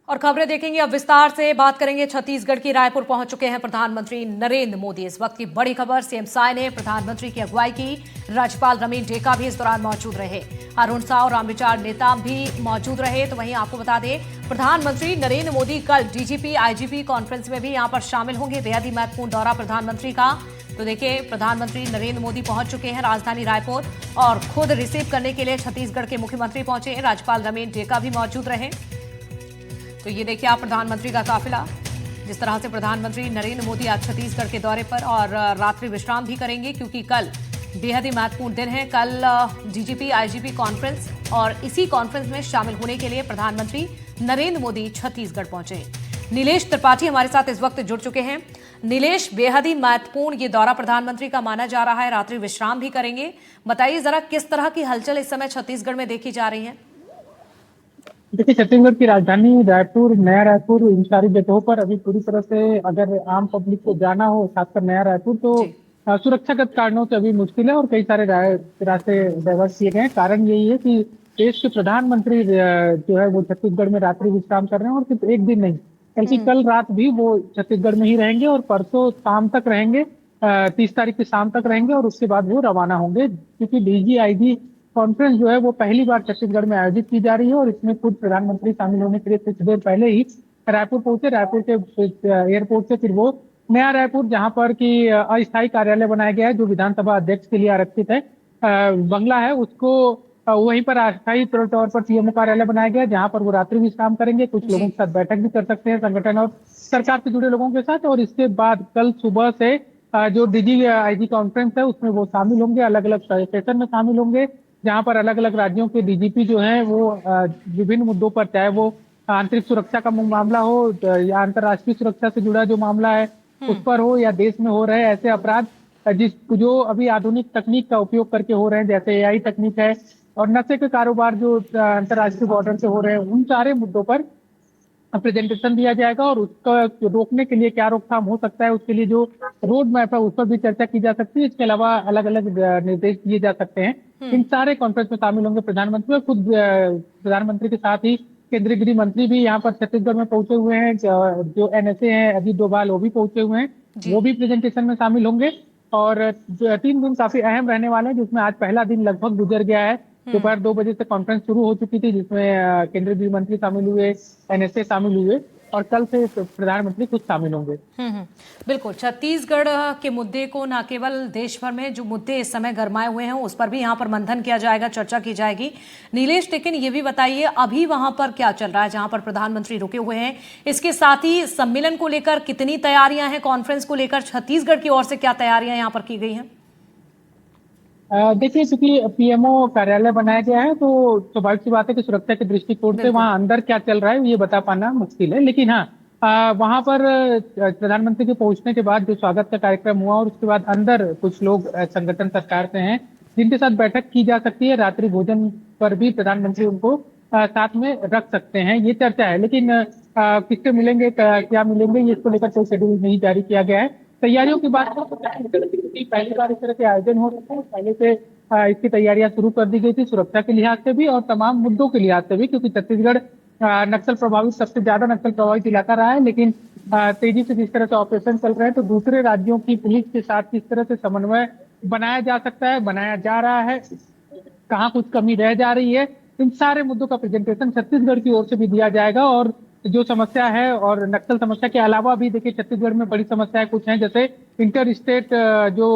और खबरें देखेंगे अब विस्तार से। बात करेंगे छत्तीसगढ़ की रायपुर पहुंच चुके हैं प्रधानमंत्री नरेंद्र मोदी। इस वक्त की बड़ी खबर, सीएम साय ने प्रधानमंत्री की अगुवाई की। राज्यपाल रमेश डेका भी इस दौरान मौजूद रहे। अरुण साह और रामविचार नेताम भी मौजूद रहे। तो वहीं आपको बता दें, प्रधानमंत्री नरेंद्र मोदी कल डीजीपी आईजीपी कॉन्फ्रेंस में भी यहां पर शामिल होंगे। बेहद ही महत्वपूर्ण दौरा प्रधानमंत्री का। तो देखिए, प्रधानमंत्री नरेंद्र मोदी पहुंच चुके हैं राजधानी रायपुर और खुद रिसीव करने के लिए छत्तीसगढ़ के मुख्यमंत्री पहुंचे। राज्यपाल रमेश डेका भी मौजूद रहे। तो ये देखिए आप प्रधानमंत्री का काफिला, जिस तरह से प्रधानमंत्री नरेंद्र मोदी आज छत्तीसगढ़ के दौरे पर और रात्रि विश्राम भी करेंगे, क्योंकि कल बेहद ही महत्वपूर्ण दिन है। कल डीजीपी आईजीपी कॉन्फ्रेंस और इसी कॉन्फ्रेंस में शामिल होने के लिए प्रधानमंत्री नरेंद्र मोदी छत्तीसगढ़ पहुंचे। नीलेश त्रिपाठी हमारे साथ इस वक्त जुड़ चुके हैं। नीलेश, बेहद ही महत्वपूर्ण ये दौरा प्रधानमंत्री का माना जा रहा है, रात्रि विश्राम भी करेंगे। बताइए जरा किस तरह की हलचल इस समय छत्तीसगढ़ में देखी जा रही है। देखिए, छत्तीसगढ़ की राजधानी रायपुर, नया रायपुर, इन सारी जगहों पर अभी पूरी तरह से अगर आम पब्लिक को जाना हो, खासकर नया रायपुर, तो जी। सुरक्षागत कारणों से अभी मुश्किल है और कई सारे रास्ते डाइवर्ट किए गए हैं। कारण यही है कि देश के प्रधानमंत्री जो है वो छत्तीसगढ़ में रात्रि विश्राम कर रहे हैं और सिर्फ एक दिन नहीं, बल्कि कल रात भी वो छत्तीसगढ़ में ही रहेंगे और परसों शाम तक रहेंगे, 30 तारीख की शाम तक रहेंगे और उसके बाद वो रवाना होंगे। क्योंकि डीजी आईजी कॉन्फ्रेंस जो है वो पहली बार छत्तीसगढ़ में आयोजित की जा रही है और इसमें खुद प्रधानमंत्री शामिल होने के लिए कुछ देर पहले ही रायपुर पहुंचे। रायपुर के एयरपोर्ट से फिर वो नया रायपुर, जहां पर कि अस्थायी कार्यालय बनाया गया है जो विधानसभा अध्यक्ष के लिए आरक्षित है, बंगला है, उसको वहीं पर अस्थायी तौर पर पीएमओ कार्यालय बनाया गया है, जहां पर वो रात्रि विश्राम करेंगे। कुछ लोगों के साथ बैठक भी कर सकते हैं, संगठन और सरकार से जुड़े लोगों के साथ। और इसके बाद कल सुबह से जो डीजी आईजी कॉन्फ्रेंस है उसमें वो शामिल होंगे, अलग अलग सेशन में शामिल होंगे, जहां पर अलग अलग राज्यों के डीजीपी जो हैं वो विभिन्न मुद्दों पर, चाहे वो आंतरिक सुरक्षा का मामला हो या अंतर्राष्ट्रीय सुरक्षा से जुड़ा जो मामला है उस पर हो, या देश में हो रहे ऐसे अपराध जो अभी आधुनिक तकनीक का उपयोग करके हो रहे हैं, जैसे एआई तकनीक है, और नशे के कारोबार जो अंतर्राष्ट्रीय बॉर्डर से हो रहे हैं, उन सारे मुद्दों पर प्रेजेंटेशन दिया जाएगा और उसका रोकने के लिए क्या रोकथाम हो सकता है, उसके लिए जो रोड मैप है उस पर भी चर्चा की जा सकती है। इसके अलावा अलग अलग निर्देश दिए जा सकते हैं। इन सारे कॉन्फ्रेंस में शामिल होंगे प्रधानमंत्री और खुद प्रधानमंत्री के साथ ही केंद्रीय गृह मंत्री भी यहाँ पर छत्तीसगढ़ में पहुंचे हुए हैं। जो एनएसए हैं अजीत डोभाल, वो भी पहुंचे हुए हैं, वो भी प्रेजेंटेशन में शामिल होंगे। और 3 दिन काफी अहम रहने वाले हैं, जिसमें आज पहला दिन लगभग गुजर गया है। दोपहर 2 बजे से कॉन्फ्रेंस शुरू हो चुकी थी, जिसमें केंद्रीय गृह मंत्री शामिल हुए, एनएसए शामिल हुए और कल से प्रधानमंत्री खुद शामिल होंगे। बिल्कुल, छत्तीसगढ़ के मुद्दे को न केवल देश भर में जो मुद्दे इस समय गरमाए हुए हैं उस पर भी यहाँ पर मंथन किया जाएगा, चर्चा की जाएगी। नीलेश, लेकिन ये भी बताइए अभी वहां पर क्या चल रहा है जहां पर प्रधानमंत्री रुके हुए हैं। इसके साथ ही सम्मेलन को लेकर कितनी तैयारियां हैं, कॉन्फ्रेंस को लेकर छत्तीसगढ़ की ओर से क्या तैयारियां यहाँ पर की गई हैं? देखिए, चूंकि पीएमओ कार्यालय बनाया गया है तो स्वाभाविक सी बात है कि सुरक्षा के दृष्टिकोण से वहां अंदर क्या चल रहा है ये बता पाना मुश्किल है। लेकिन हाँ, वहां पर प्रधानमंत्री के पहुंचने के बाद जो स्वागत का कार्यक्रम हुआ और उसके बाद अंदर कुछ लोग संगठन सरकार से हैं जिनके साथ बैठक की जा सकती है। रात्रि भोजन पर भी प्रधानमंत्री उनको साथ में रख सकते हैं, ये चर्चा है। लेकिन किससे मिलेंगे, क्या मिलेंगे, इसको लेकर कोई शेड्यूल नहीं जारी किया गया है। तैयारियों की बात करें तो पहली बार इस तरह के आयोजन हो रहे हैं, पहले से इसकी तैयारियां शुरू कर दी गई थी, सुरक्षा के लिहाज से भी और तमाम मुद्दों के लिहाज से भी, क्योंकि छत्तीसगढ़ नक्सल प्रभावित, सबसे ज्यादा नक्सल प्रभावित इलाका रहा है। लेकिन तेजी से जिस तरह से ऑपरेशन चल रहे हैं तो दूसरे राज्यों की पुलिस के साथ किस तरह से समन्वय बनाया जा सकता है, बनाया जा रहा है, कहाँ कुछ कमी रह जा रही है, इन सारे मुद्दों का प्रेजेंटेशन छत्तीसगढ़ की ओर से भी दिया जाएगा। और जो समस्या है, और नक्सल समस्या के अलावा भी देखिए छत्तीसगढ़ में बड़ी समस्याएं कुछ हैं, जैसे इंटर स्टेट जो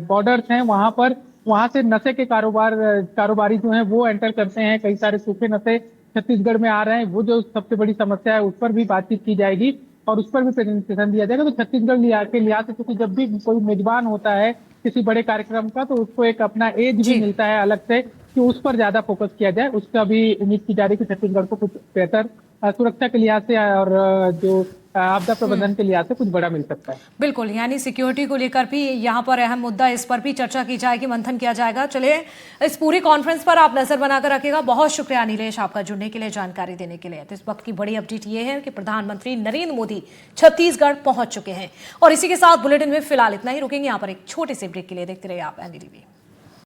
बॉर्डर्स हैं वहां से नशे के कारोबारी जो हैं वो एंटर करते हैं, कई सारे सूखे नशे छत्तीसगढ़ में आ रहे हैं, वो जो सबसे बड़ी समस्या है उस पर भी बातचीत की जाएगी और उस पर भी प्रेजेंटेशन दिया जाएगा। तो छत्तीसगढ़ के लिहाज से, क्योंकि जब भी कोई मेजबान होता है किसी बड़े कार्यक्रम का तो उसको एक अपना एज भी मिलता है अलग से कि उस पर ज्यादा फोकस किया जाए। उसका भी उम्मीद की जा रही है कि छत्तीसगढ़ को कुछ बेहतर सुरक्षा के लिहाज से और जो आपदा प्रबंधन के लिहाज से कुछ बड़ा मिल सकता है। बिल्कुल, यानी सिक्योरिटी को लेकर भी यहाँ पर अहम मुद्दा, इस पर भी चर्चा की जाएगी, मंथन किया जाएगा। चलिए, इस पूरी कॉन्फ्रेंस पर आप नजर बनाकर रखिएगा। बहुत शुक्रिया नीलेश आपका जुड़ने के लिए, जानकारी देने के लिए। तो इस वक्त की बड़ी अपडेट ये है कि प्रधानमंत्री नरेंद्र मोदी छत्तीसगढ़ पहुंच चुके हैं। और इसी के साथ बुलेटिन में फिलहाल इतना ही, रुकेंगे यहाँ पर एक छोटे से ब्रेक के लिए। देखते रहिए आप एनडीटीवी।